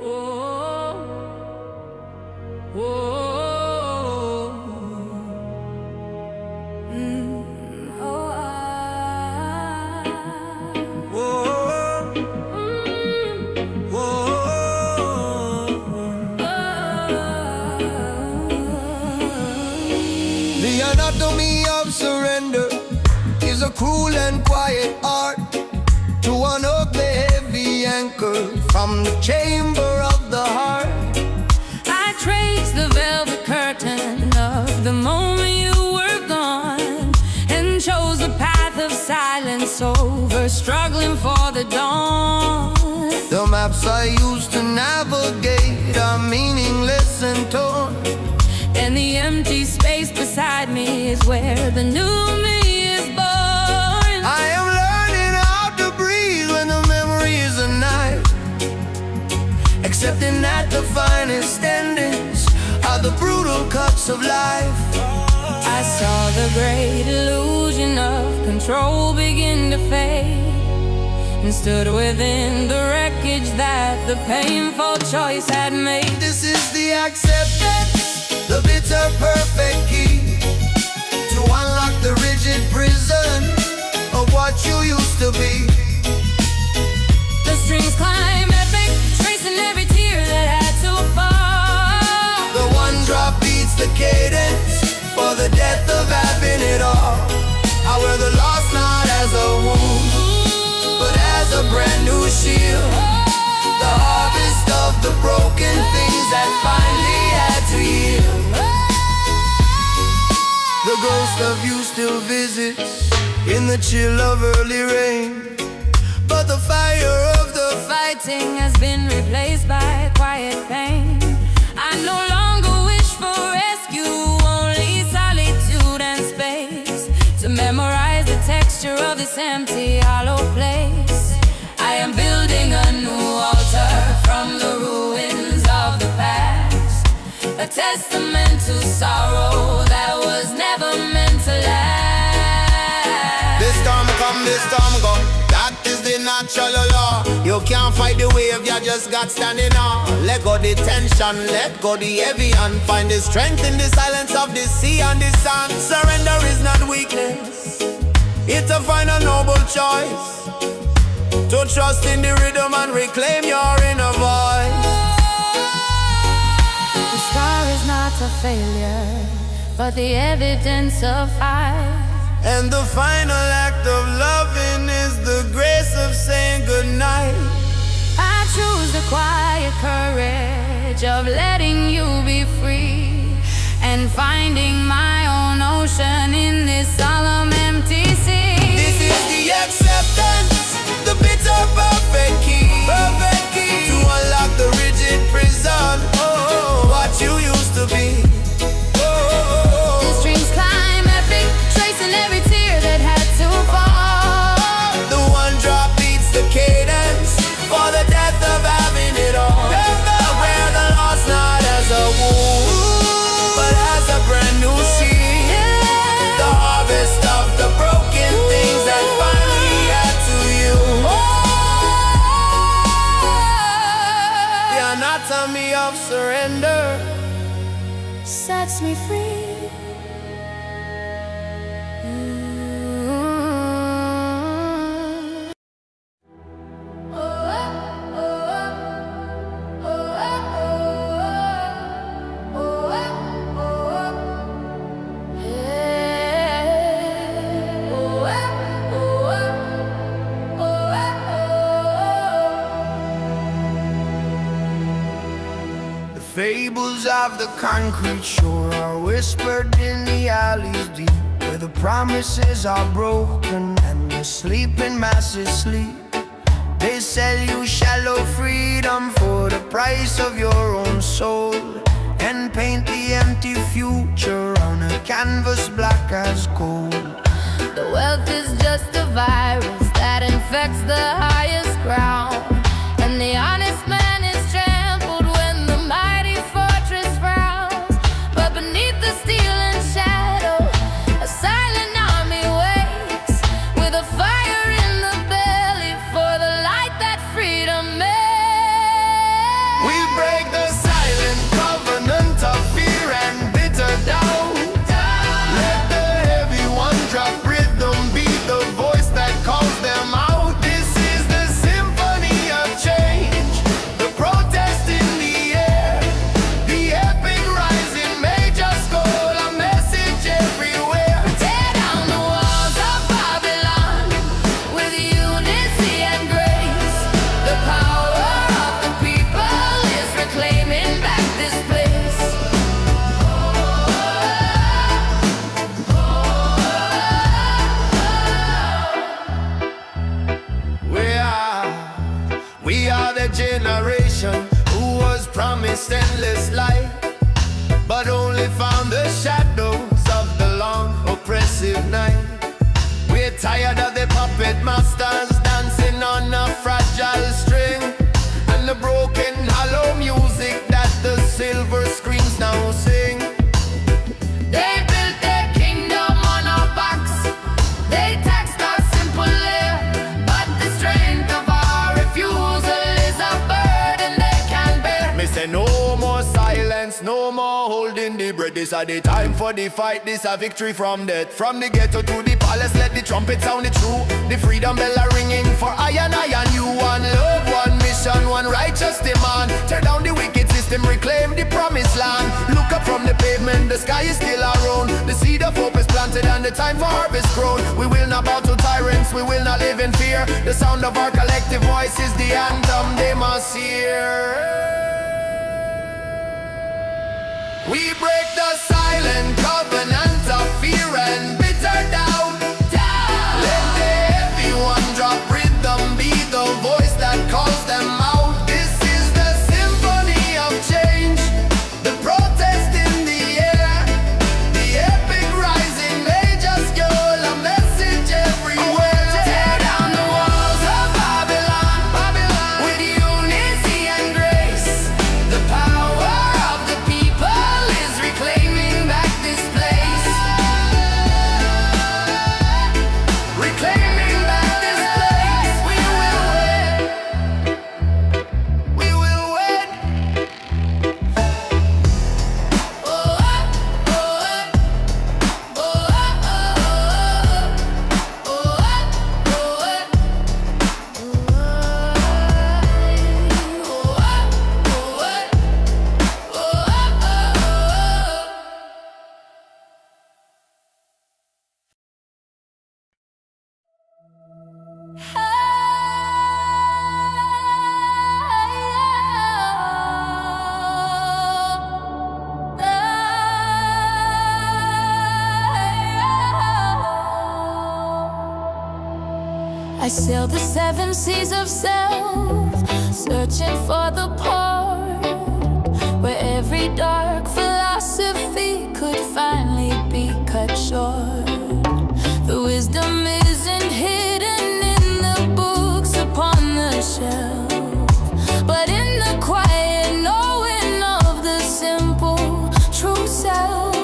The anatomy of surrender is a cruel and quiet art to unhook the heavy anchor from the chamber of the heart. I traced the velvet curtain of the moment you were gone, and chose the path of silence over struggling for the dawn. The maps I used to navigate are meaningless and torn, and the empty space beside me is where the new me is born. I am learning how to breathe when the memory is a knife, accepting that the finest endings are the brutal cuts of life. I saw the great illusion of control begin to fade, and stood within the wreckage that the painful choice had made. This is the acceptance, the bitter perfect key to unlock the rigid prison of what you used to be. The strings climb epic, tracing every tear that had to fall. The one drop beats the cadence for the death of having it all. I wear the loss not as a wound, but as a brand new shield. The harvest of the broken things that finally had to yield. The ghost of you still visits in the chill of early rain, but the fire of the Fighting has been replaced by quiet pain. I no longer wish for rescue, only solitude and space to memorize the texture of this empty, hollow place. I am building a new altar from the ruins of the past, a testament to sorrow that was never meant to last. This storm come, this storm go. That is the natural law. You can't fight the wave, you just got standing on. Let go the tension, let go the heavy, and find the strength in the silence of the sea and the sun. Surrender is not weakness, it's a final noble choice, to trust in the rhythm and reclaim your inner voice. The scar is not a failure, but the evidence of fight. And the final act of loving is the grace of saying goodnight. I choose the quiet courage of letting you be free, and finding my own ocean in this solemn empty sea. This is the acceptance, the bitter perfect key to unlock the rigid prison, what you used to be. The strings climb epic, tracing every tear that had to fall. The one drop beats the cadence for the death of having it all. I wear the loss not as a wound, but as a brand new seed. The harvest of the broken things that finally had to you. The anatomy of surrender Sets me free. fables of the concrete shore are whispered in the alleys deep, where the promises are broken and the sleeping masses sleep. They sell you shallow freedom for the price of your own soul, and paint the empty future on a canvas black as coal. The wealth is just a virus that infects the highest ground, and the honest man is trampled when the mighty fortress frowns. But beneath the steel and shadow, a silent army waits, with a fire in the belly for the light that freedom makes. We are the generation who was promised endless light, but only found the shadows of the long oppressive night. We're tired of the puppet masters dancing on a fragile string, and the broken hollow music that the silver screens now sing. They built their kingdom on our backs. They taxed our simple air, but the strength of our refusal is a burden they can bear. Me say no more silence, no more holding the breath. This are the time for the fight, this a victory from death. From the ghetto to the palace, let the trumpet sound it true. The freedom bell are ringing for I and you. One love, one mission, one righteous demand. Tear down the wicked system, reclaim the promised land. Look up from the pavement, the sky is still our own. The seed of hope is planted and the time for harvest grown. We will not bow to tyrants, we will not live in fear. The sound of our collective voice is the anthem they must hear. We break the silent covenant of fear and bitter doubt. Let the heavy one drop rhythm be the voice that calls them out. This is the symphony of change, the protest in the air, the epic rising, they just yell a message everywhere. Tear down the walls of Babylon, Babylon, with unity and grace. The power of the people is reclaiming back this place. Reclaiming back this place. We will win. We will win. Oh, oh, oh, oh, oh, I sail the seven seas of self, searching for the port where every dark philosophy could finally be cut short. The wisdom isn't hidden in the books upon the shelf, but in the quiet knowing of the simple true self.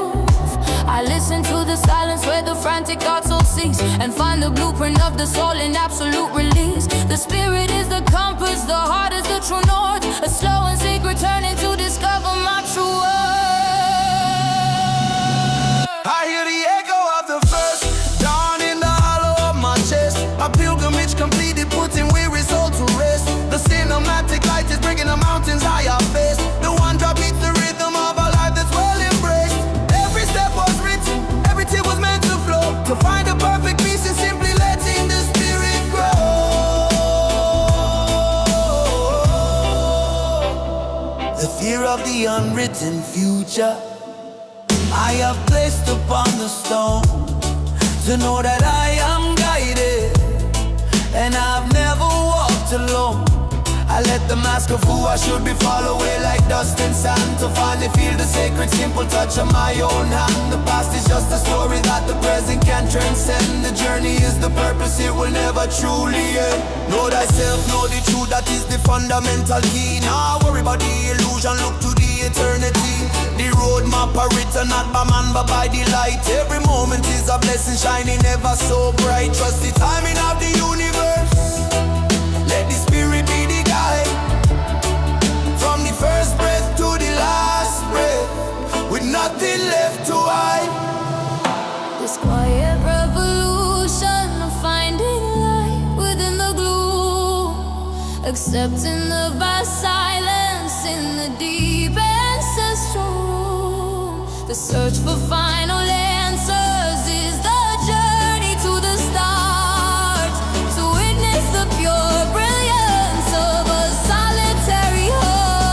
I listen to the silence where the frantic thoughts all cease, and find the blueprint of the soul in absolute release. The spirit is the compass, the heart is the true north, a slow and secret turning to discover my true worth. I hear the echo of the first dawn in the hollow of my chest. A pilgrimage completed, putting weary soul to rest. The cinematic light is bringing the mountains higher face. The one drop beats the rhythm of a life that's well embraced. Every step was written, every tear was meant to flow, to find a perfect peace and simply letting the spirit grow. The fear of the unwritten future I have placed upon the stone, to know that I am guided, and I've never walked alone. I let the mask of who I should be fall away like dust and sand, to finally feel the sacred simple touch of my own hand. The past is just a story that the present can transcend. The journey is the purpose, it will never truly end. Know thyself, know the truth, that is the fundamental key. Now worry about the illusion, look to the eternity. The roadmap are written not by man but by the light. Every moment is a blessing shining ever so bright. Trust the timing of the universe, let the spirit be the guide. From the first breath to the last breath, with nothing left to hide. This quiet revolution of finding light within the gloom, accepting the vast silence in the deep ancestral room. The search for final answers is the journey to the start, to witness the pure brilliance of a solitary heart.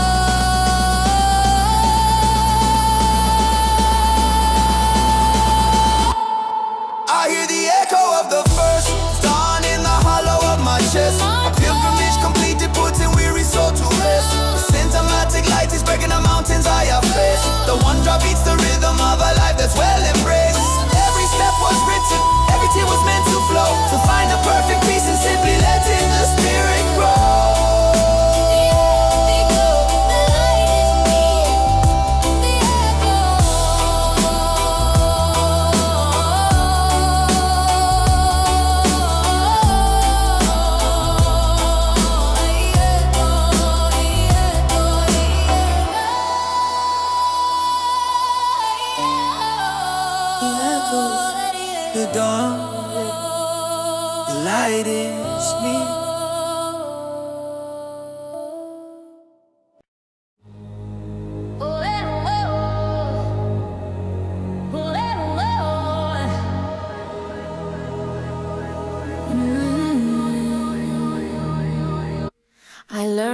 I hear the echo of the first dawn in the hollow of my chest. A pilgrimage completed, putting weary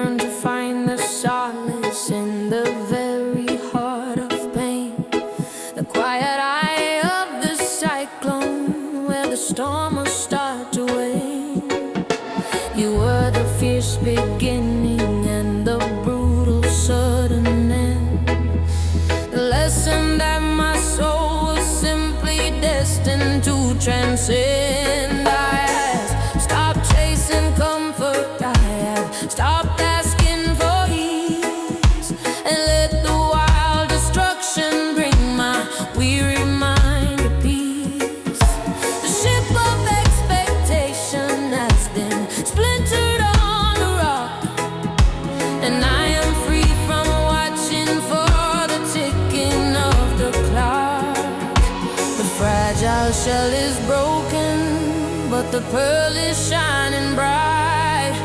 learn to find the solace in the very heart of pain. The quiet eye of the cyclone, where the storm will start to wane. You were the fierce beginning and the brutal sudden end. The lesson that my soul was simply destined to transcend. I have stopped chasing comfort, I have stopped asking for ease, and let the wild destruction bring my weary mind to peace. The ship of expectation has been splintered on the rock, and I am free from watching for the ticking of the clock. The fragile shell is broken, but the pearl is shining bright.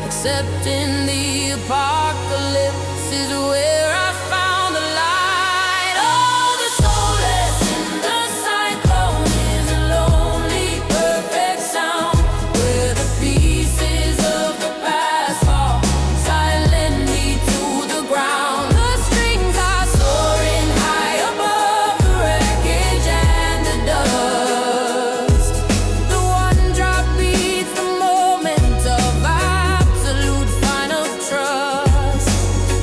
Accepting the apocalypse is where I found the light. Oh, the solace in the cyclone is a lonely, perfect sound, where the pieces of the past fall silently to the ground. The strings are soaring high above the wreckage and the dust. The one drop beats the moment of absolute final trust.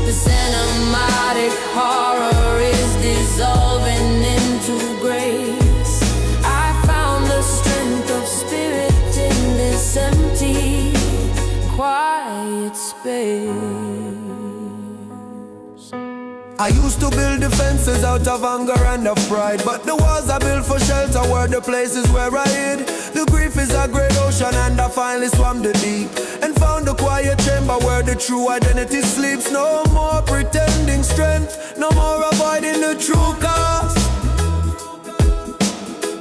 The cinematic horror is dissolving into grace. I found the strength of spirit in this empty, quiet space. I used to build defenses out of anger and of pride, but the walls I built for shelter were the places where I hid. The grief is a great ocean, and I finally swam the deep and found the quiet chamber where the true identity sleeps. No more pretending strength, no more avoiding the true cost.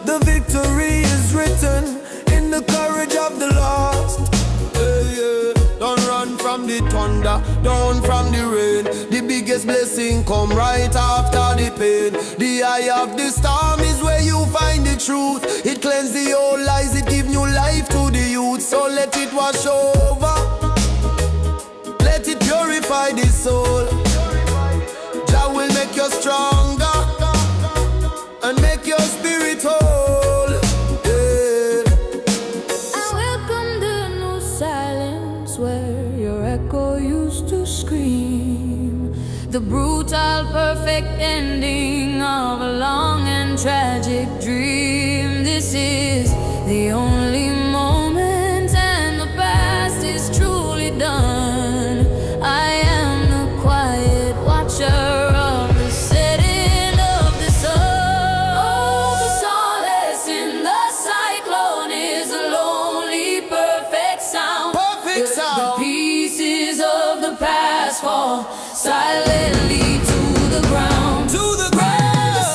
The victory is written in the courage of the lost. Don't run from the thunder, down from the rain. The biggest blessing come right after the pain. The eye of the storm is where you find the truth. It cleanses the old lies, it gives new life to the youth. So let it wash over, let it purify the soul. Jah will make you stronger and make your spirit whole. I welcome the new silence where your echo used to scream. The brutal, perfect ending of a long and tragic dream. This is the only moment, and the past is truly done. I am the quiet watcher of the setting of the sun. Oh, the solace in the cyclone is a lonely, perfect sound. Perfect sound. The pieces of the past fall silently to the ground. To the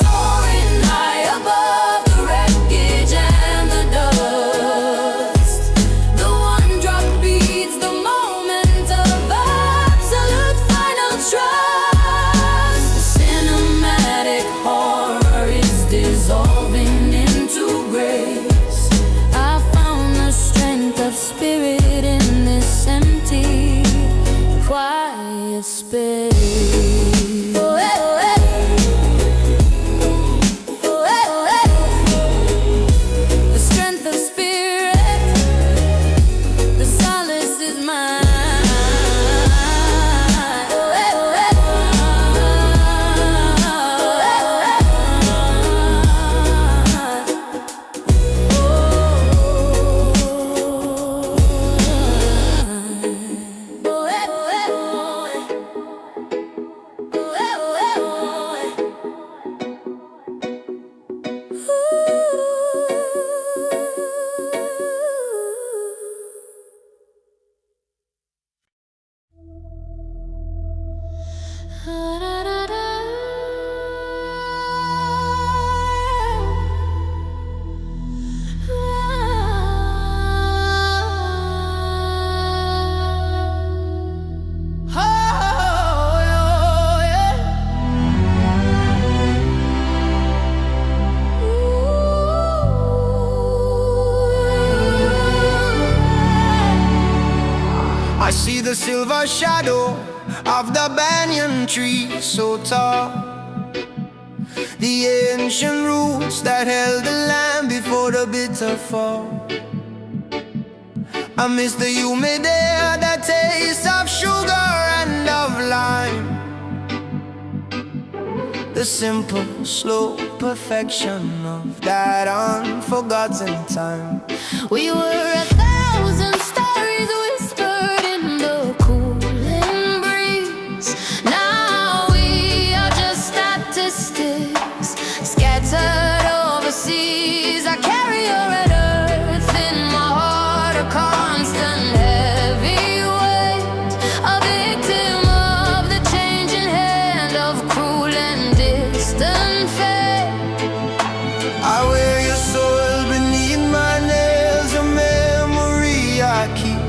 Soaring high above the wreckage and the dust. The one drop beats the moment of absolute final trust. The cinematic horror is dissolving into grace. I found the strength of spirit in this empty, quiet space. Oh, eh, oh, eh. Oh, eh, oh, eh. The strength of spirit, the solace is mine. Oh, eh, oh, eh. Oh, eh, oh, eh. Oh, eh, oh, eh. the shadow of the banyan tree so tall, the ancient roots that held the land before the bitter fall. I miss the humid air, the taste of sugar and of lime, the simple, slow perfection of that unforgotten time. We were 1,000 stories whispered in the cooling breeze. Now we are just statistics scattered overseas. I carry your red earth in my heart, a constant heavy weight, a victim of the changing hand of cruel and distant fate. I wear your soul beneath my nails, a memory I keep,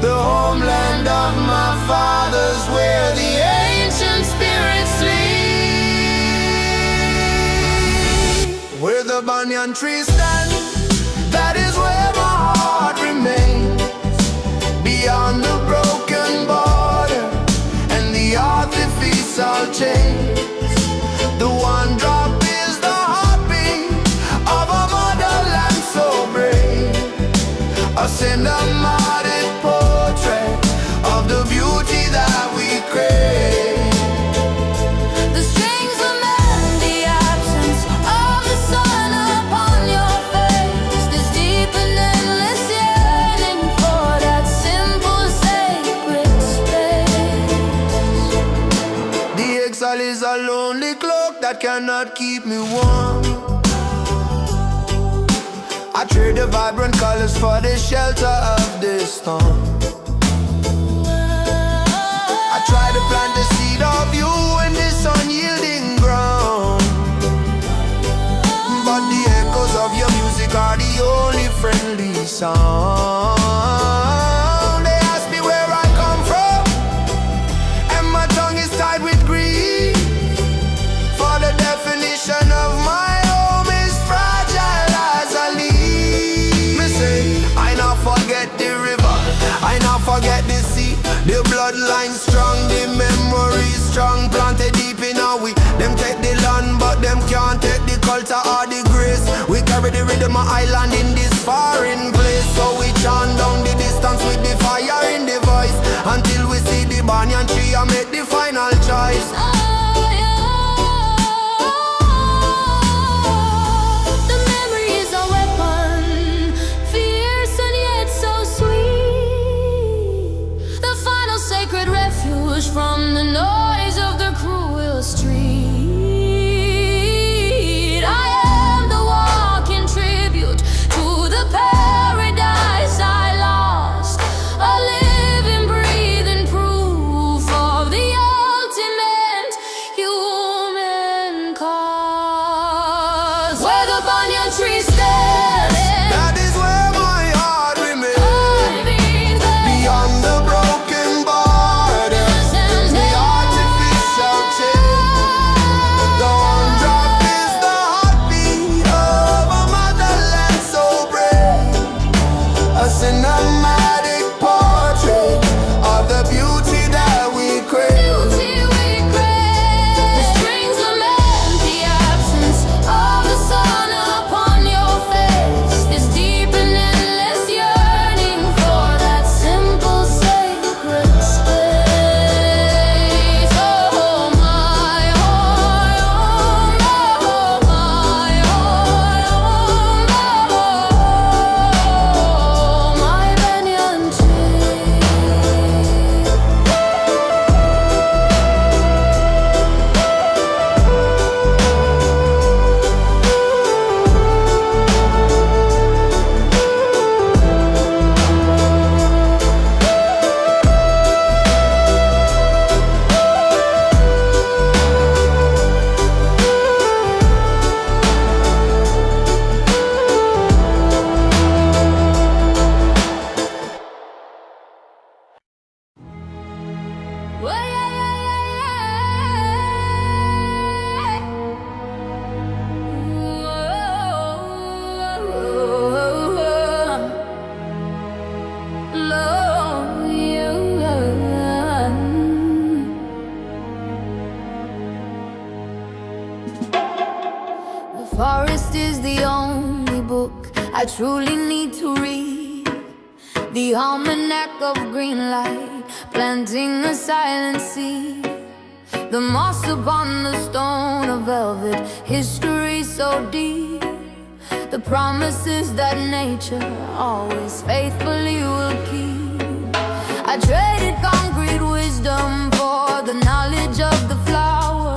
the homeland of my fathers, where the ancient spirits sleep. Where the banyan tree stands, that is where my heart remains, beyond the broken border and the artificial chains. The one drop is the heartbeat of a motherland so brave, a cinematic portrait of the beauty that we crave. The strings lament the absence of the sun upon your face, this deep and endless yearning for that simple sacred space. The exile is a lonely cloak that cannot keep me warm. I trade the vibrant colors for the shelter of this storm. I try to plant the seed of you in this unyielding ground, but the echoes of your music are the only friendly sound. They ask me where I come from, and my tongue is tied with grief, for the definition of my home is fragile as a leaf. Me say, I not forget the river, I not forget the sea, the bloodline strong, the memory strong, planted deep in our we. Them take the land, but them can't take the culture or the grace. We carry the rhythm of island in this foreign place, so we chant down the distance with the fire in the voice, until we see the banyan tree and make the final choice. The memory is a weapon, fierce and yet so sweet, the final sacred refuge from the noise of the cruel street. I am the walking tribute to the paradise I lost, a living, breathing proof of the ultimate human cause. Where the banyan tree stands, That is where my heart remains, beyond the broken borders, the artificial chain. The one drop is the heartbeat of a motherland so brave, a cinematic portrait of the beauty that we crave. The strings lament the absence of the sun upon your face, this deep and endless yearning for that simple sacred space. Oh my heart, oh my heart, oh my banyan tree. text is the only book I truly need to read. The almanac of green light, planting a silent seed. The moss upon the stone of velvet, history so deep. The promises that nature always faithfully will keep. I traded concrete wisdom for the knowledge of the flower,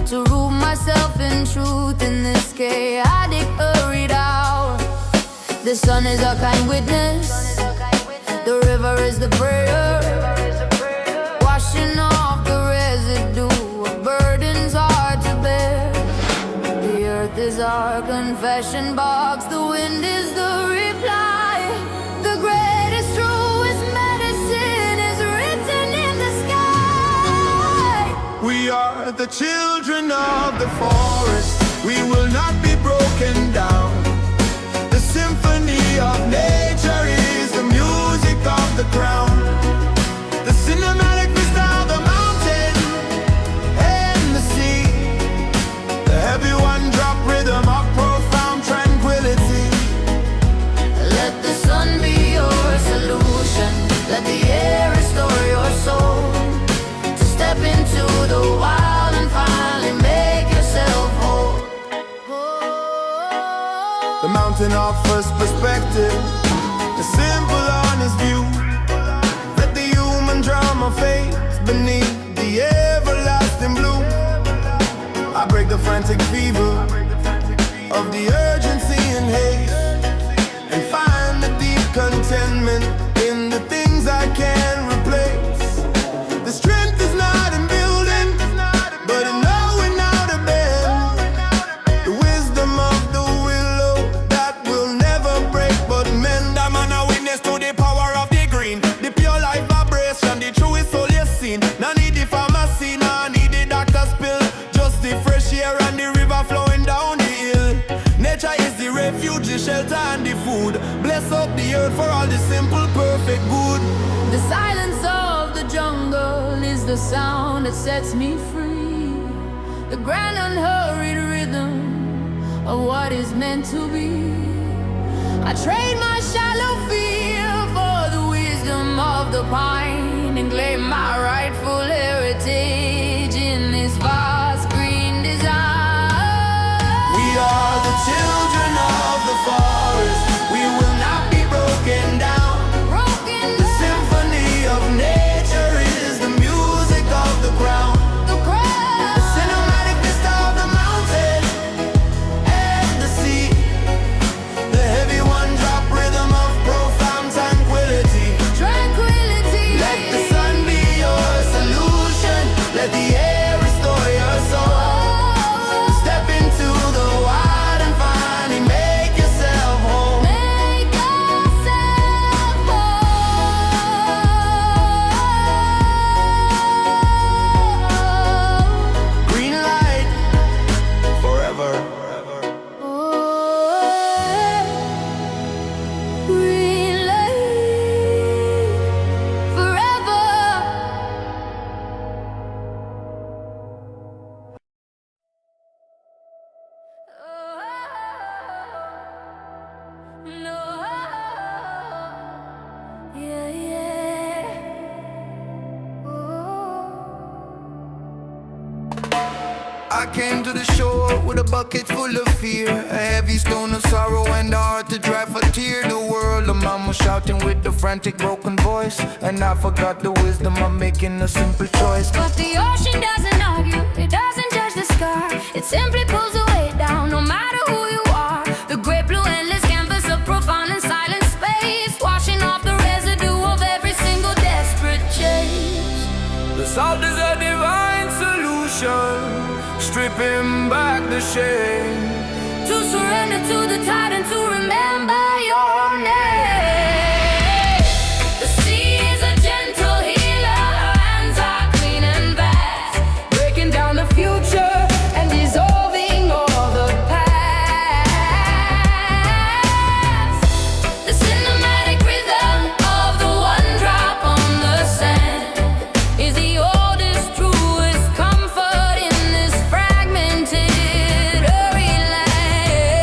to root myself in truth in this chaotic hurried hour. The sun is our kind witness, the river is the prayer, washing off the residue of burdens hard to bear. The earth is our confession box, the wind is the reply. The greatest, truest medicine is written in the sky. We are the children of the forest, we will not be broken down. The symphony of nature is the music of the ground. The cinematic vista of the mountain and the sea. The heavy one-drop rhythm of profound tranquility. Let the sun be your solution, let the air restore your soul. To step into the wild and finally make yourself whole. The mountain offers perspective, the simple honest view. Let the human drama fade beneath the everlasting blue. I break the frantic fever of the urgency and haste, and find the deep contentment in the things I can't replace. The strength is not in building, but in knowing how to bend. The wisdom of the willow that will never break but mend. I'm a witness to the power of the green, the pure life vibration, the truest soul you seen. No need the pharmacy, no need the doctor's pill, just the fresh air and the river flowing down the hill. Nature is the refuge, the shelter and the food. Bless up the earth for all the simple, perfect good. The silence of the jungle is the sound that sets me free. The grand unhurried rhythm of what is meant to be. I trade my shallow fear for the wisdom of the pine, and claim my rightful heritage in this vast green design. We are the children of the forest, we will not be broken down. The symphony of nature is the music of the ground. The cinematic vista of the mountain and the sea. The heavy one-drop rhythm of profound tranquility. Let the sun be your solution, let the air restore your soul. Step into the wild and finally make yourself whole. Green light forever. Green light forever. No, yeah, yeah. I came to the shore with a bucket full of fear, a heavy stone of sorrow and a heart to dry for tear. The world, the mama shouting with a frantic broken voice, and I forgot the wisdom of making a simple choice. But the ocean doesn't argue, it doesn't judge the scar. It simply pulls the weight down, no matter who you are. The great blue endless canvas of profound and silent space, washing off the residue of every single desperate chase. The salt is a divine solution, stripping back the shame. To surrender to the tide and to remember your name. The sea is a gentle healer, her hands are clean and vast, breaking down the future and dissolving all the past. The cinematic rhythm of the one drop on the sand is the oldest, truest comfort in this fragmented, hurry land.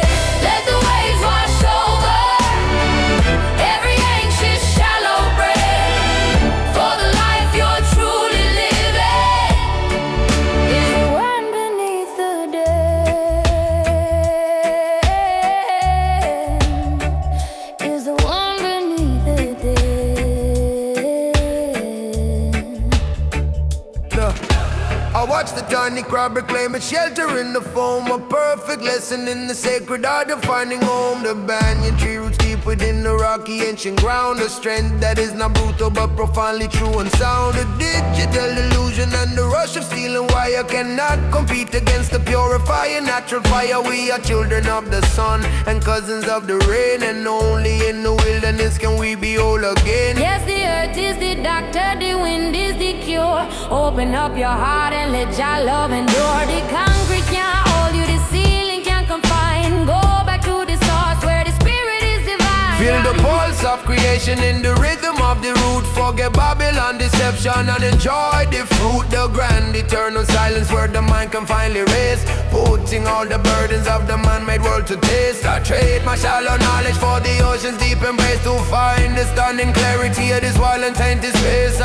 I watch the tiny crab reclaim its shelter in the foam. A perfect lesson in the sacred art of finding home. The banyan tree roots deep within the rocky ancient ground. A strength that is not brutal but profoundly true and sound. A digital illusion and the rush of steel and wire cannot compete against the purifying natural fire. We are children of the sun and cousins of the rain, and only in the wilderness can we be whole again. Yes, the earth is the doctor, the wind is the cure. Open up your heart and let your love endure. The concrete can't hold you, the ceiling can't confine. Go back to the source where the spirit is divine. Feel the pulse of creation in the rhythm of the root. Forget Babylon deception and enjoy the fruit. The grand eternal silence where the mind can finally rest, putting all the burdens of the man-made world to taste. I trade my shallow knowledge for the ocean's deep embrace, to find the stunning clarity of this wild and tainted space.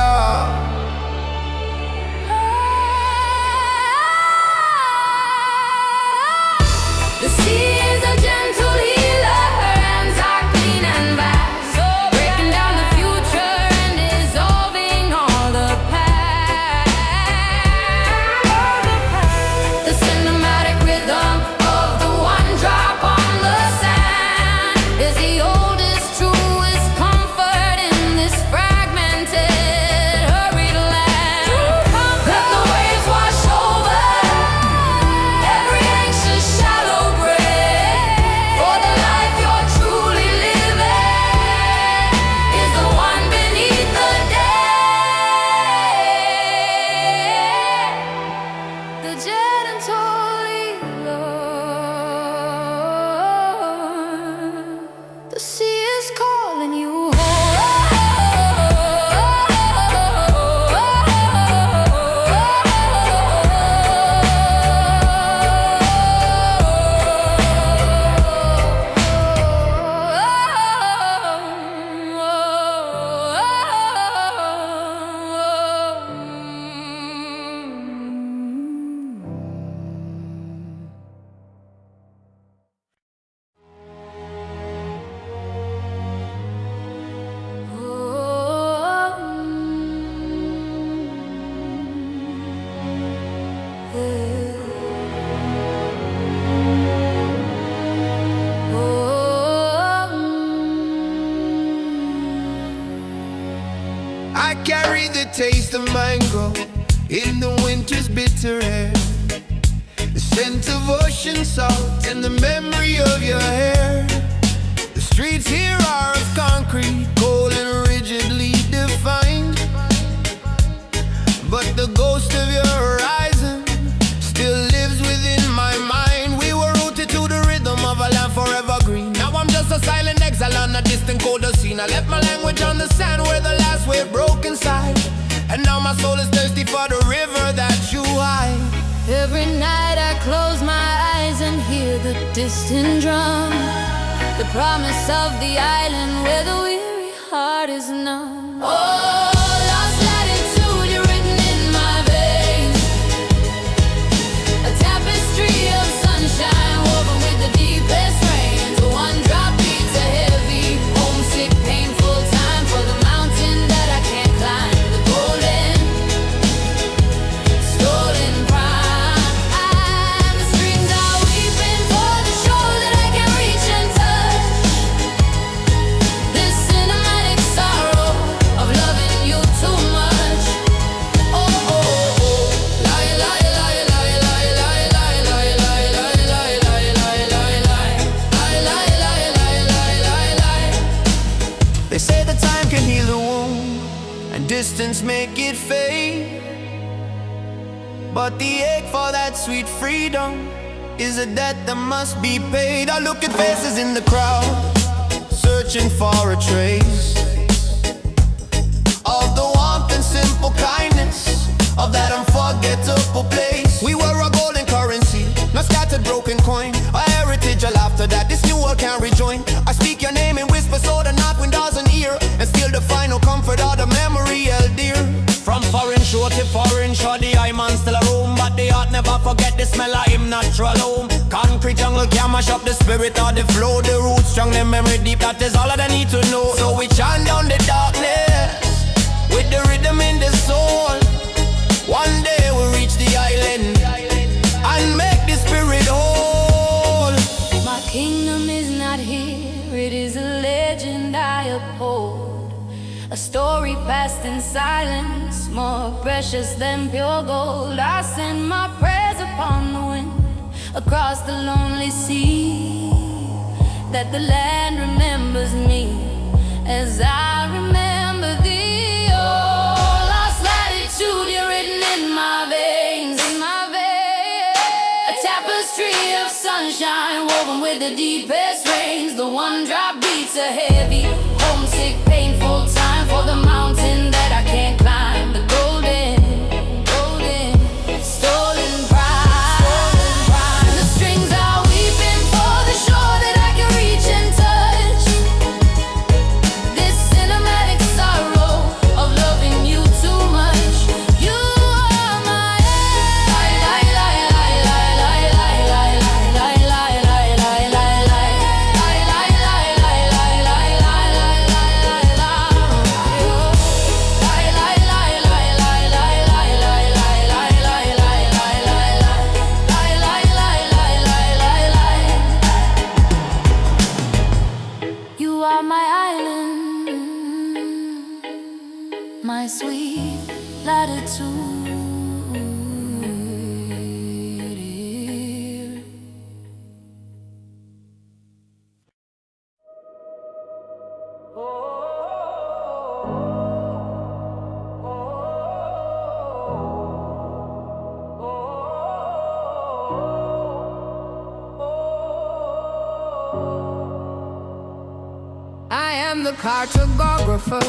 The sea is a gentle healer, her hands are clean and vast, breaking down the future and dissolving all the past. The cinematic rhythm of the one drop on the sand is the oldest, truest comfort in this fragmented, hurried land. Let the waves wash over every anxious shallow grave, for the life you're truly living is the one beneath the dead. The gentle healer. The sea is calling you I carry the taste of mango in the winter's bitter air, the scent of ocean salt and the memory of your hair. The streets here are of concrete, cold and rigidly defined, but the ghost of your horizon still lives within my mind. We were rooted to the rhythm of a land forever green. Now I'm just a silent exile on a distant colder scene. I left my language on the sand where the last wave broke inside, and now my soul is thirsty for the river that you hide. Every night I close my eyes and hear the distant drum, the promise of the island where the weary heart is numb. Oh, lost latitude, you're written in my veins, a tapestry of sunshine woven with the deepest rains. One drop beats a heavy, homesick, painful time for the mountain that I can't climb. The golden, stolen prime, and the strings are weeping for the shore that I can't reach and touch. This cinematic sorrow of loving you too much. Oh, oh, oh. Lie, lie, lie, lie, lie, lie, lie, lie, lie, lie, lie, lie, lie, lie, lie. Lie, lie, lie, lie, lie, lie, lie. They say that time can heal the wound and distance make it fade, but the ache for that sweet freedom is a debt that must be paid. I look at faces in the crowd, searching for a trace of the warmth and simple kindness of that unforgettable place. We were a golden currency, not scattered broken coin, a heritage, a laughter that this new world can't rejoin. I speak your name in whisper so the north wind doesn't hear, and still the final comfort of the memory held dear. From foreign shore to foreign shore, the eye man still a roam, but the heart never forget the smell of him natural home. Concrete jungle can mash up the spirit of the flow, the roots strong, the memory deep, that is all that I need to know. So we chant down the darkness with the rhythm in the soul. One day we'll reach the more precious than pure gold. I send my prayers upon the wind, across the lonely sea, that the land remembers me as I remember thee. Oh, lost latitude, you're written in my veins, a tapestry of sunshine woven with the deepest rains. The one drop beats a heavy, homesick, painful time for the mountain that I can't climb. The golden, stolen pride. The strings are weeping for the shore that I can reach and touch. This cinematic sorrow of loving you too much. You are my You are my island, my sweet latitude. I am the cartographer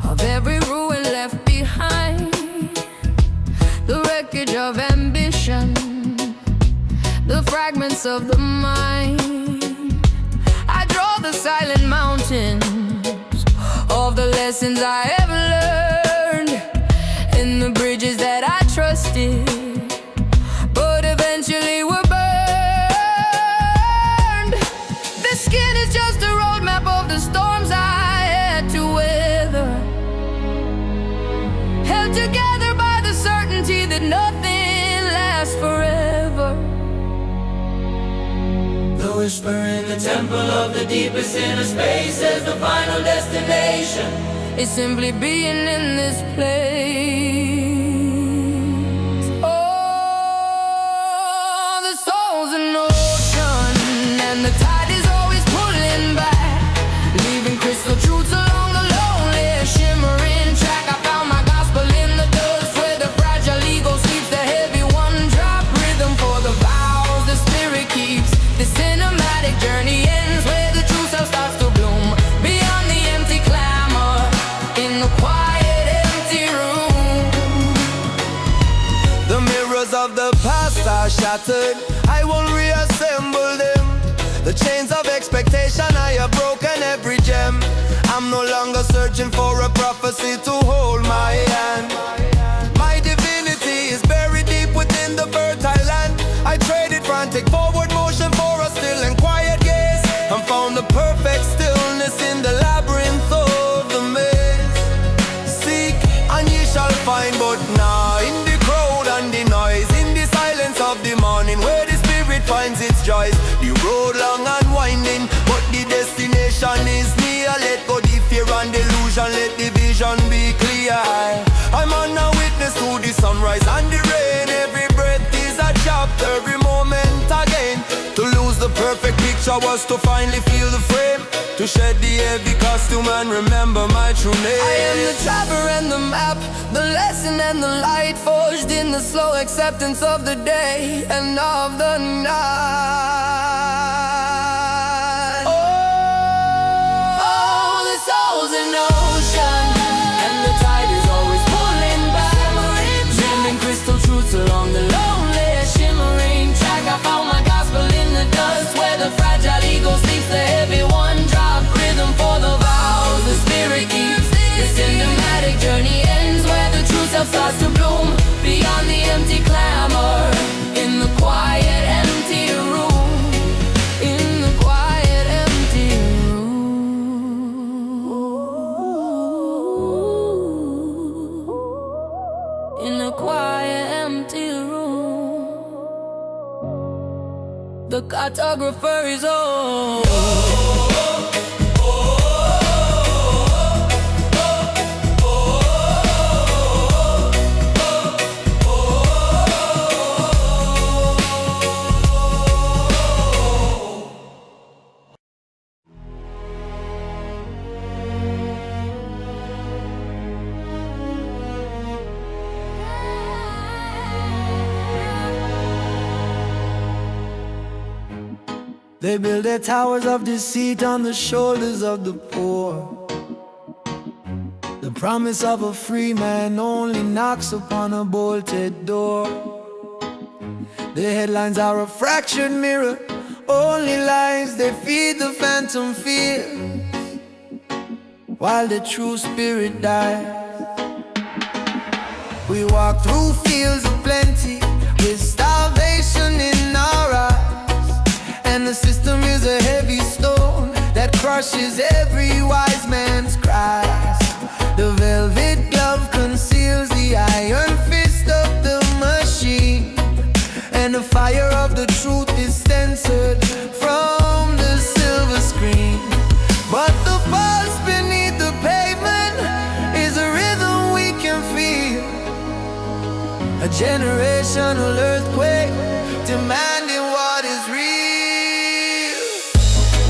of every ruin left behind, the wreckage of ambition, the fragments of the mind. I draw the silent mountains of the lessons I have learned, and the bridges that I trusted, but eventually were burned. The skin is just a roadmap of the storms I had to weather, held together by the certainty that nothing lasts forever. The whisper in the temple of the deepest inner space says the final destination is simply being in this place. Oh, the soul's an ocean, and the tide is always pulling back, leaving crystal truths along the lonely, shimmering track. I found my gospel in the dust, where the fragile ego sleeps, the heavy one drop rhythm for the vows the spirit keeps. The cinematic journey ends where the true self starts to bloom, beyond the empty clamor, in the quiet, empty room. The mirrors of the past are shattered, I won't reassemble them. The chains of expectation, I have broken every gem. I'm no longer searching for a prophecy to hold my hand. My divinity is buried deep within the fertile land. I traded frantic forward motion for a still and quiet gaze, and found the perfect stillness in the labyrinth of the maze. Seek and ye shall find, but now in the crowd and the noise, in the silence of the morning, where the spirit finds its joys. The road long and winding, but the destination is near. Let go the fear and delusion, let the vision be clear. I'm on a witness to the sunrise and the rain. Every breath is a chapter, every moment again. To lose the perfect picture was to finally feel the frame, to shed the heavy costume and remember my true name. I am the traveler and the map, the lesson and the light, forged in the slow acceptance of the day and of the night. Oh, the soul's an ocean, and the tide is always pulling back, dreaming crystal truths along the lonely, shimmering track. I found my gospel in the dust, where the fragile ego sleeps, the heavy one drop rhythm for the vows the spirit keeps. The cinematic journey ends where the true self starts to bloom, beyond the empty clamor, in the quiet empty room, in the quiet empty room, in the quiet empty room. The cartographer is on. They build their towers of deceit on the shoulders of the poor. The promise of a free man only knocks upon a bolted door. The headlines are a fractured mirror, only lies they feed the phantom fear, while the true spirit dies. We walk through fields of plenty with starvation in our eyes, and the system is a heavy stone that crushes every wise man's cries. The velvet glove conceals the iron fist of the machine, and the fire of the truth is censored from the silver screen. But the pulse beneath the pavement is a rhythm we can feel, a generational earthquake demanding what is real.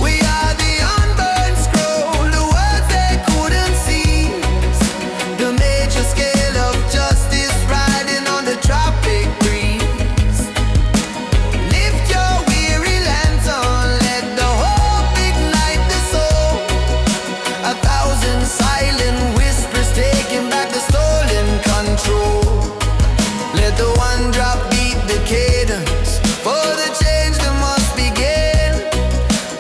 We are the unburned scroll, the words they couldn't seize, the major scale of justice riding on the tropic breeze. Lift your weary lantern, let the hope ignite the soul. 1,000 silent whispers taking back the stolen control. Let the one drop beat the cadence, for the change that must begin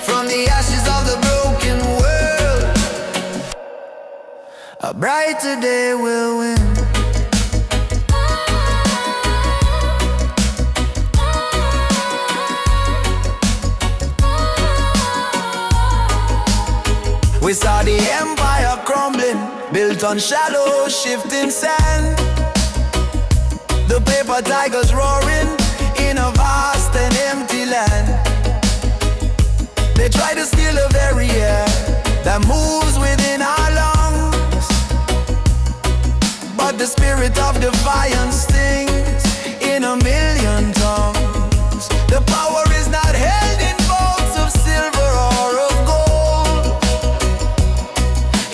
from the ashes of the broken world. A brighter day will win. We saw the empire crumbling, built on shallow, shifting sand. The paper tigers roaring in a vast and empty land. They try to steal the very air that moves within our lungs, but the spirit of defiance stings in a million tongues. The power is not held in bowls of silver or of gold.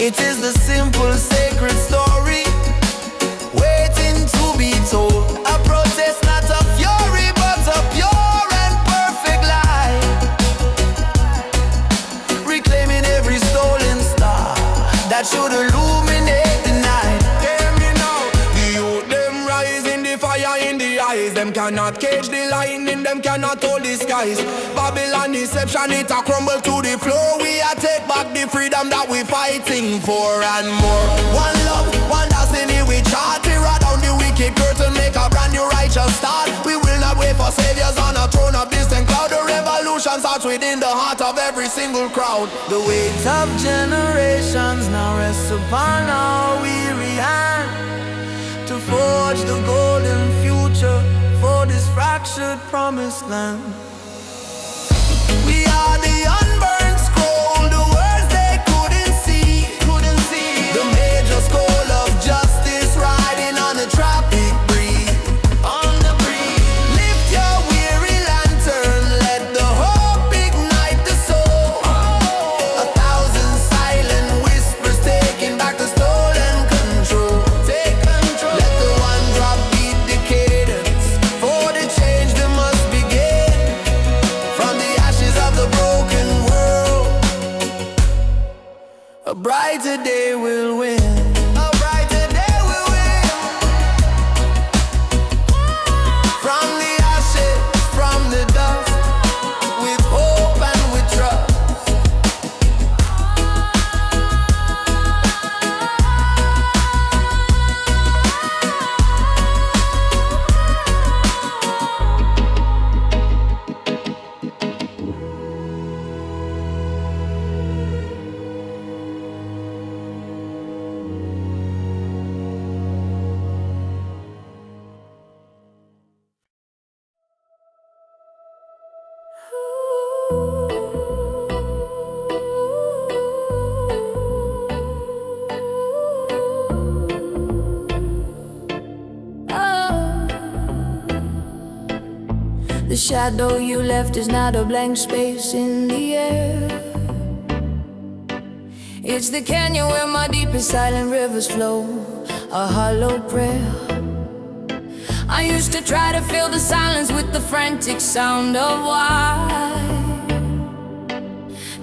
It is the simple sacred story waiting to be told. A protest, not a fury, but a pure and perfect light, reclaiming every stolen star that should illuminate the night. Hear me now, the youth them rise in the fire in the eyes. Them cannot cage the lightning, them cannot hold the skies. Babylon deception, it a crumble to the floor. We a take back the freedom that we fighting for and more. One love, one destiny, we chart. We ride down the wicked curtain, make a brand new righteous start. We will not wait for saviors on a throne of distant cloud. The revolution starts within the heart of every single crowd. The weight of generations now rests upon our weary hand, to forge the golden future for this fractured promised land. We are the unburned scroll, the words they couldn't see, the major scroll of justice riding on the tropic breeze. Lift your weary lantern, let the hope ignite the soul. 1,000 silent whispers taking back the stolen control. Let the one drop beat the cadence, for the change that must begin from the ashes of the broken world. A brighter day will win. A brighter day will win. From the ashes, from the dust, with hope and with trust. The shadow you left is not a blank space in the air. It's the canyon where my deepest silent rivers flow, a hollow prayer. I used to try to fill the silence with the frantic sound of why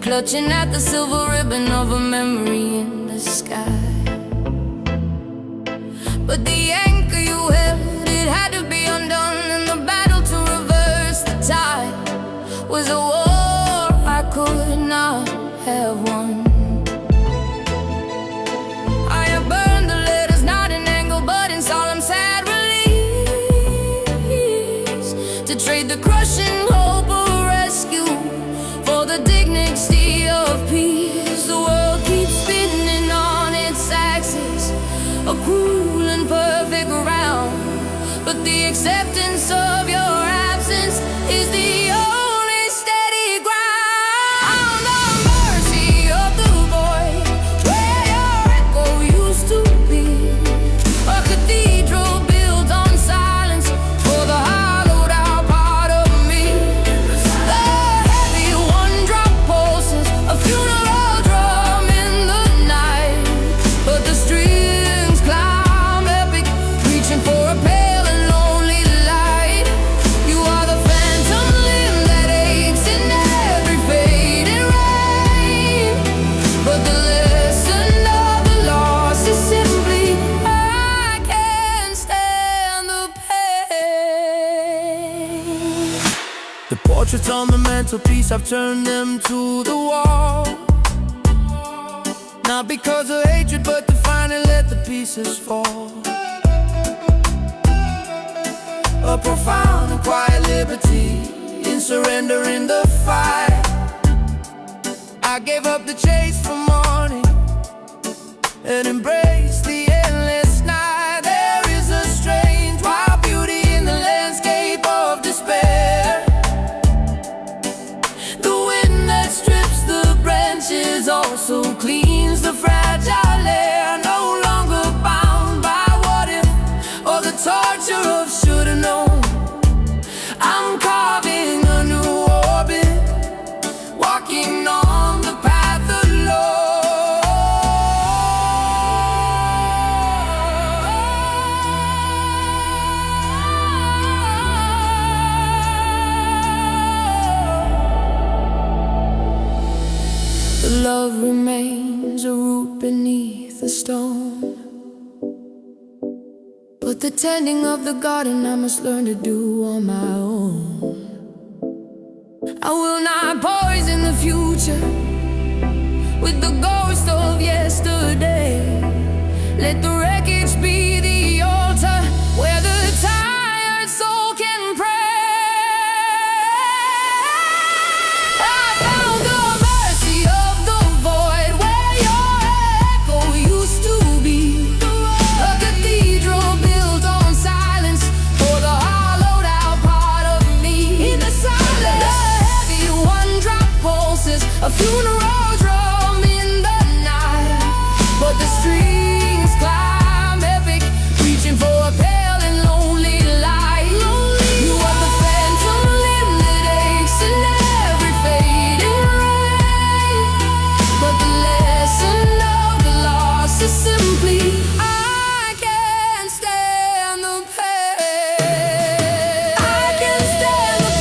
clutching at the silver ribbon of a memory in the sky. But the anchor you held, it had to be undone, and the battle to reverse the tide was a war I could not have won. I have burned the letters, not in anger, but in solemn sad release, to trade the crushing hope of rescue for the dignity of peace. The world keeps spinning on its axis, a cruel and perfect round, but the acceptance of your absence is the only steady ground. The mercy of the void, where your echo used to be, a cathedral built on silence for the hollowed out part of me. The heavy one-drop pulses, a funeral drum in the night, but the strings climb epic, reaching for a pale and lonely light. You are the phantom limb that aches in every fading rain, but the lesson of the loss is simply, I can't stand the pain. The portraits on the mantelpiece, I've turned them to the wall, not because of hatred, but to finally let the pieces fall. A profound and quiet liberty in surrendering the fight. I gave up the chase for morning and embraced the endless night. There is a strange wild beauty in the landscape of despair. The wind that strips the branches also cleans the fragile air. No longer bound by what if or the torture of should've known. I'm carving a new orbit, walking on the path alone. The love remains a root beneath the stone, but the tending of the garden I must learn to do on my own. I will not poison the future with the ghost of yesterday. Let the wreckage be the altar where the tired soul can pray. I found the mercy of the void where your echo used to be, a cathedral built on silence for the hollowed out part of me. In the silence, the heavy one-drop pulses, a funeral drum in the night, but the strings climb epic, reaching for a pale and lonely light. You are the phantom limb that aches in every fading rain, but the lesson of the loss is simply, I can't stand the pain. I can't stand the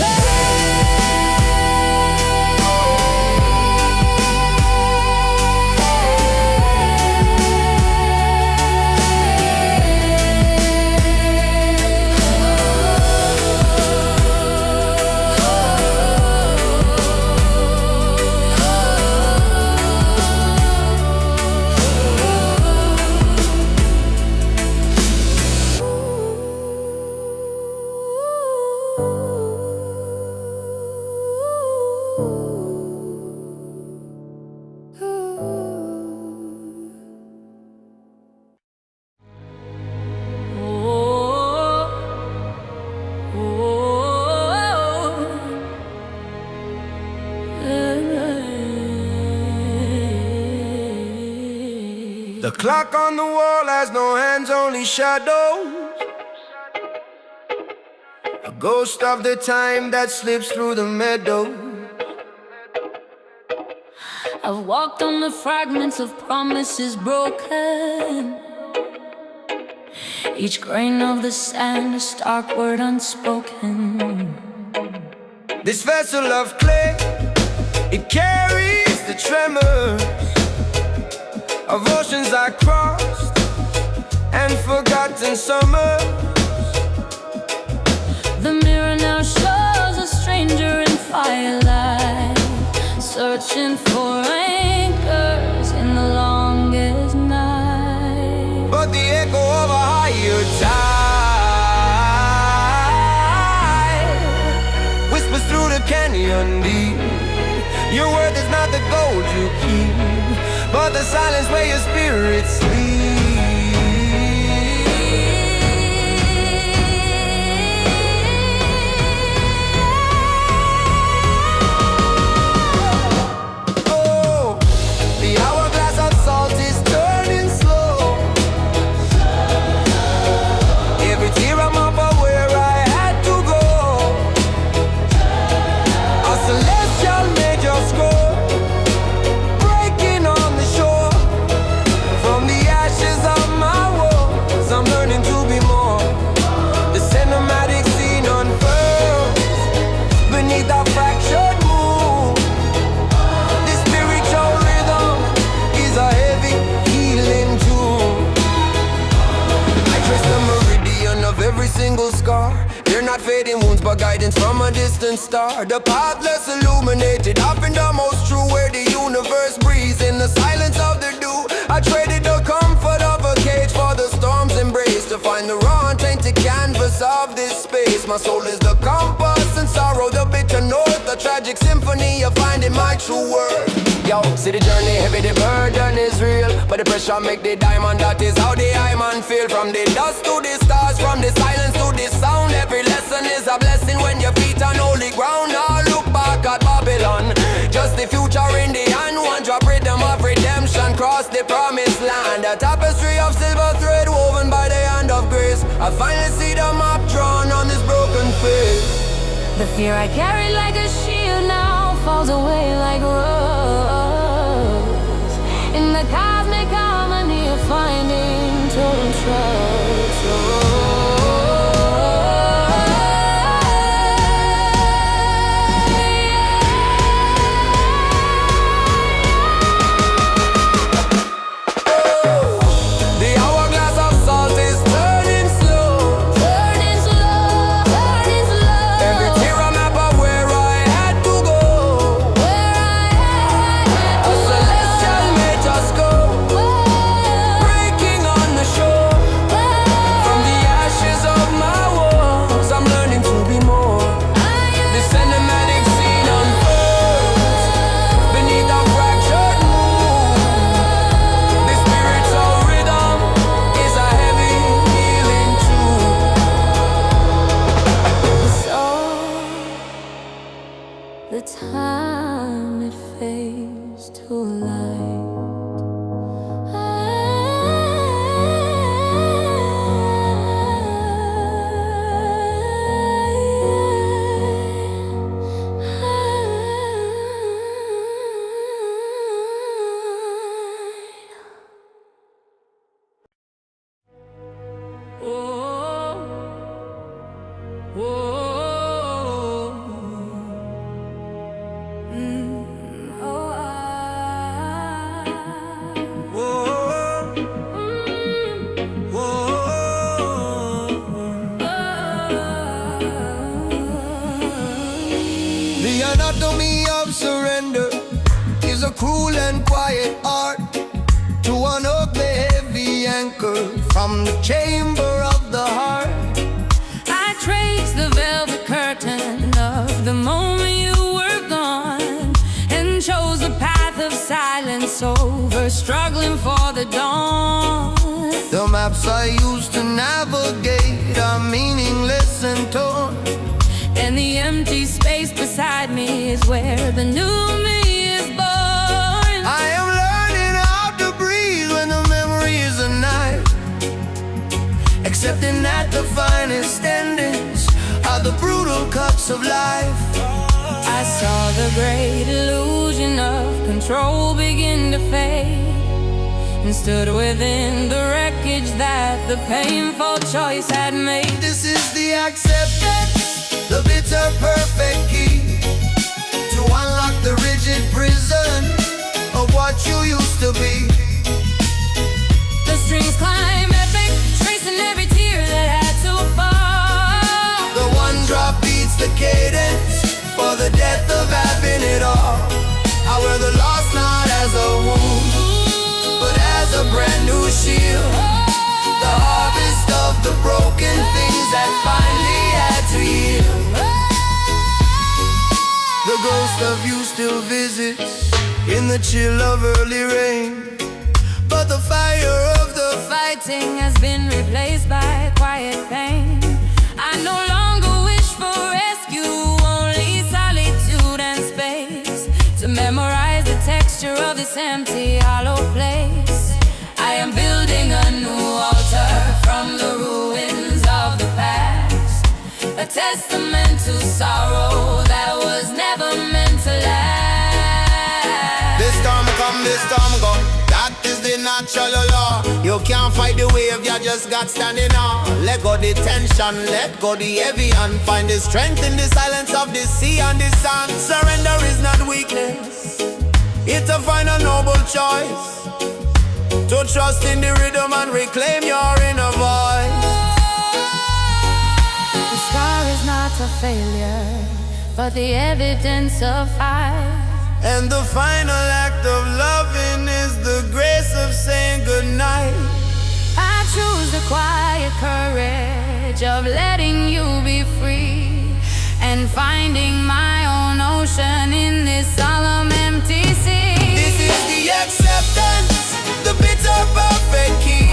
The clock on the wall has no hands, only shadows. A ghost of the time that slips through the meadow. I've walked on the fragments of promises broken. Each grain of the sand a stark word unspoken. This vessel of clay, it carries the tremors of oceans I crossed and forgotten summers. The mirror now shows a stranger in firelight, searching for anchors in the longest night. But the echo of a higher tide whispers through the canyon deep. Your worth is not the gold you keep, but the silence where your spirit sleeps. They're not fading wounds but guidance from a distant star. The path less illuminated, often the most true, where the universe breathes in the silence of the dew. I traded the comfort of a cage for the storm's embrace, to find the raw untainted canvas of this space. My soul is the compass and sorrow, the bitter north, the tragic symphony of finding my true worth. Yo, see the journey heavy, the burden is real, but the pressure make the diamond, that is how the diamond feel. From the dust to the stars, from the silence to the sound, every lesson is a blessing when your feet on holy ground. Now look back at Babylon, just the future in the hand. One drop rhythm of redemption, cross the promised land. A tapestry of silver thread woven by the hand of grace. I finally see the map drawn on this broken face. The fear I carried like a shield now falls away like a rose. In the cosmic harmony of finding total trust. The time it fades to light. The anatomy of surrender is a cruel and quiet art to unhook the heavy anchor from the chamber of the heart. I traced the velvet curtain of the moment you were gone, and chose the path of silence over struggling for the dawn. The maps I used to navigate are meaningless and torn, and the empty space beside me is where the new me is born. I am learning how to breathe when the memory is a knife, accepting that the finest endings are the brutal cuts of life. I saw the great illusion of control begin to fade, and stood within the wreckage that the painful choice had made. This is the acceptance, the bitter perfect key to unlock the rigid prison what you used to be. The strings climb epic, tracing every tear that had to fall. The one drop beats the cadence for the death of having it all. I wear the loss not as a wound, but as a brand new shield. The harvest of the broken things that finally had to yield. The ghost of you still visits in the chill of early rain, but the fire of the Fighting has been replaced by quiet pain. I no longer wish for rescue, only solitude and space to memorize the texture of this empty, hollow place. I am building a new altar from the ruins of the past, a testament to sorrow that was never meant to last. This storm come, this storm go. That is the natural law. You can't fight the wave, you just got standing on. Let go the tension, let go the heavy, and find the strength in the silence of the sea and the sun. Surrender is not weakness, it's a final noble choice, to trust in the rhythm and reclaim your inner voice. The scar is not a failure, but the evidence of fight. And the final act of loving is the grace of saying goodnight. I choose the quiet courage of letting you be free and finding my own ocean in this solemn empty sea. This is the acceptance, the bitter perfect key,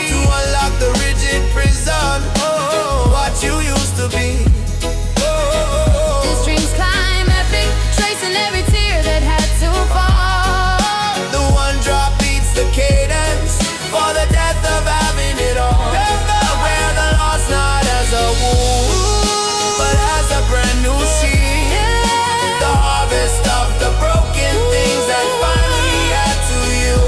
to unlock the rigid prison. Oh, what you used to be. The strings climb epic, tracing every tear that had to fall. The one drop beats the cadence for the death of having it all. I wear the loss not as a wound, but as a brand new seed. The harvest of the broken things that finally had to you.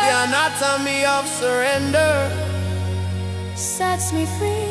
The anatomy of surrender Sets me free.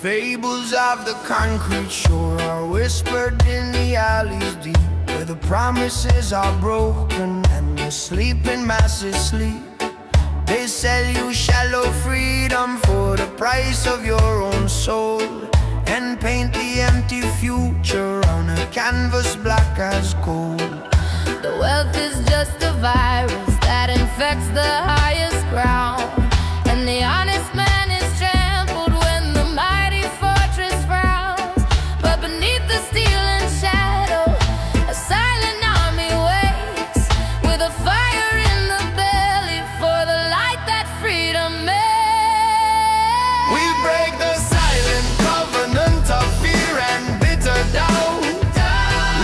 Fables of the concrete shore are whispered in the alleys deep, where the promises are broken and the sleeping masses sleep. They sell you shallow freedom for the price of your own soul, and paint the empty future on a canvas black as coal. The wealth is just a virus that infects the highest ground, and the honest man is trampled when the mighty fortress frowns. But beneath the steel and shadow, a silent army waits, with a fire in the belly for the light that freedom makes. We break the silent covenant of fear and bitter doubt.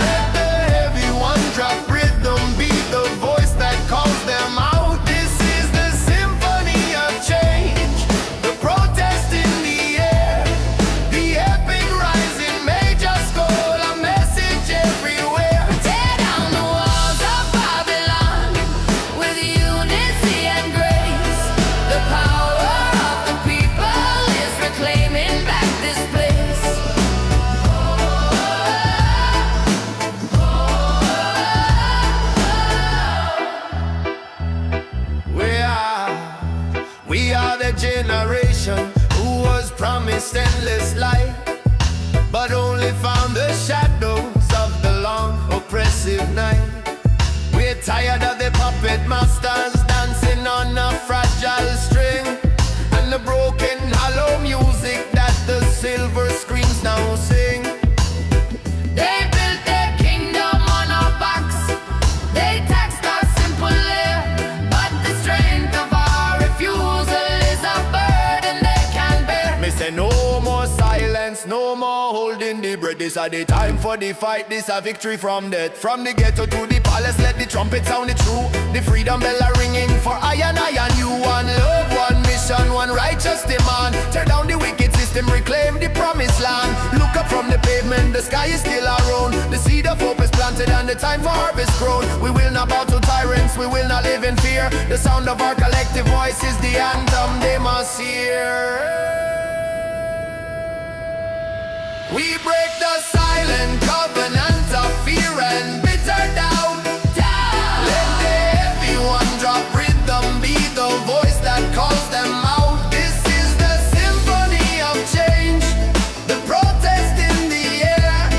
Let the heavy one drop rhythm be the voice that calls them out. This is the symphony of change, the protest in the air, the epic rising major score, a message everywhere. Tear down the walls of Babylon with unity and grace. The power of the people is reclaiming back this place. We are the generation who was promised endless light, but only found the shadows of the long oppressive night. We're tired of the puppet masters dancing on a fragile string, and the broken hollow music that the silver screens now sing. They built their kingdom on our backs. They taxed our simple air, but the strength of our refusal is a burden they can bear. Me say no No more silence, no more holding the breath. This are the time for the fight, this a victory from death. From the ghetto to the palace, let the trumpet sound it true. The freedom bell are ringing for I and you. One love, one mission, one righteous demand. Tear down the wicked system, reclaim the promised land. Look up from the pavement, the sky is still our own. The seed of hope is planted and the time for harvest grown. We will not bow to tyrants, we will not live in fear. The sound of our collective voice is the anthem they must hear. We break the silent covenant of fear and bitter doubt. Let the heavy one drop rhythm be the voice that calls them out. This is the symphony of change, the protest in the air,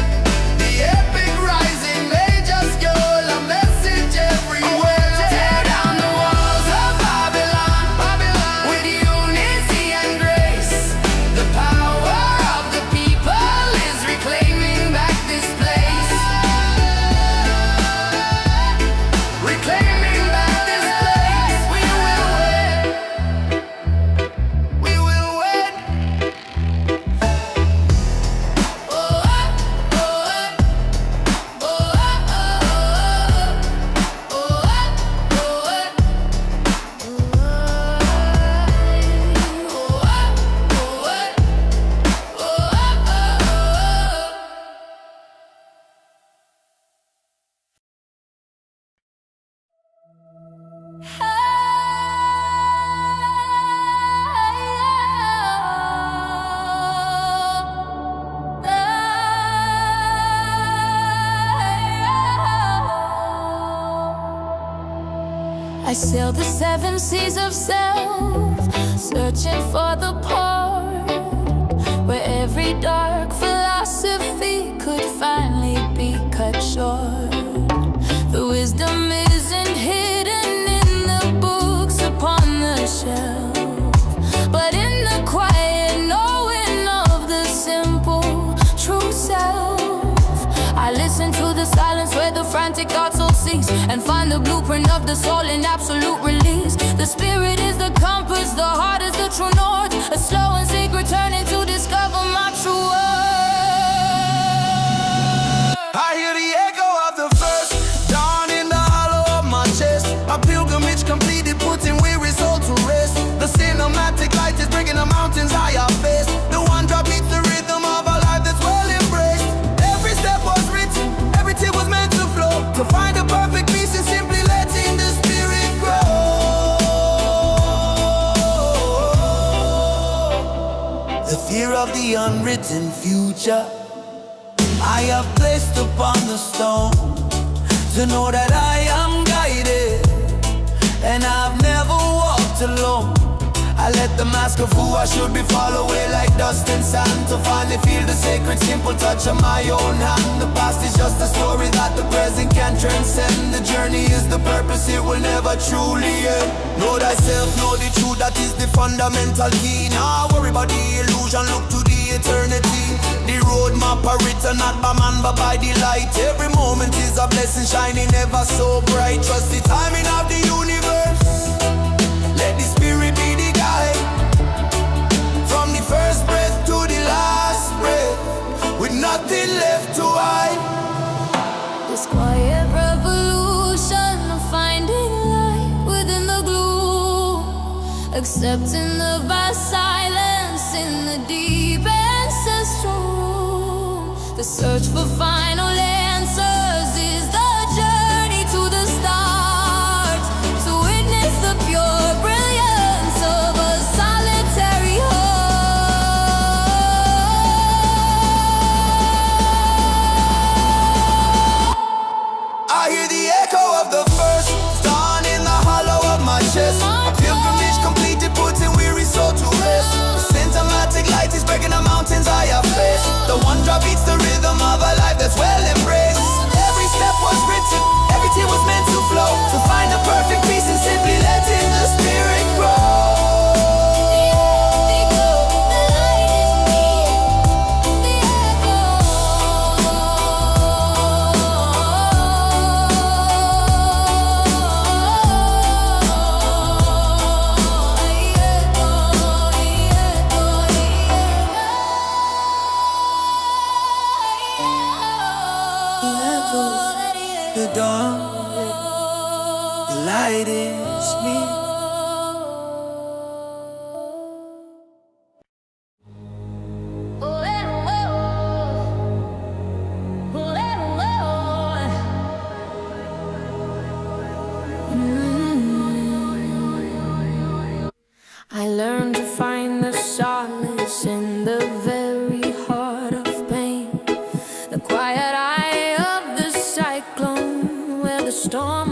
the epic rising ages girl, a message everywhere. Tear down the walls of Babylon, with unity and grace. The power of the people is reclaiming back this place. Reclaiming back this place. We will win. We will win. Oh, oh, oh, oh, I sail the seven seas of self, searching for the port where every dark philosophy could finally be cut short. The wisdom isn't hidden in the books upon the shelf, but in the quiet knowing of the simple true self. I listen to the silence where the frantic thoughts all cease, and find the blueprint of the soul in absolute release. The spirit is the compass, the heart is the true north. A slow and secret turning to discover my true worth. I hear the echo of the first dawn in the hollow of my chest. A pilgrimage completed, putting weary soul to rest. The cinematic light is bringing the mountains higher face. The one drop beats the rhythm of a life that's well embraced. Every step was written, every tear was meant to flow. To find a perfect peace and simply letting the spirit grow. The fear of the unwritten future I have placed upon the stone, to know that I am guided and I've never walked alone. I let the mask of who I should be fall away like dust and sand, to finally feel the sacred simple touch of my own hand. The past is just a story that the present can transcend. The journey is the purpose, it will never truly end. Know thyself, know the truth, that is the fundamental key. Now worry about the illusion, look to the eternity. The roadmap are written not by man but by the light. Every moment is a blessing shining ever so bright. Trust the timing of the universe, let the spirit be the guide. From the first breath to the last breath, with nothing left to hide. This quiet revolution of finding light within the gloom, accepting the vast silence in the deep ancestral room. The search for final answers is the journey to the start, to witness the pure brilliance of a solitary heart. I hear the echo of the first dawn in the hollow of my chest. A pilgrimage completed, putting weary soul to rest. The cinematic light is breaking the mountains higher face. The one drop beats the rhythm of a life that's why this me. I learned to find the solace in the very heart of pain, the quiet eye of the cyclone where the storm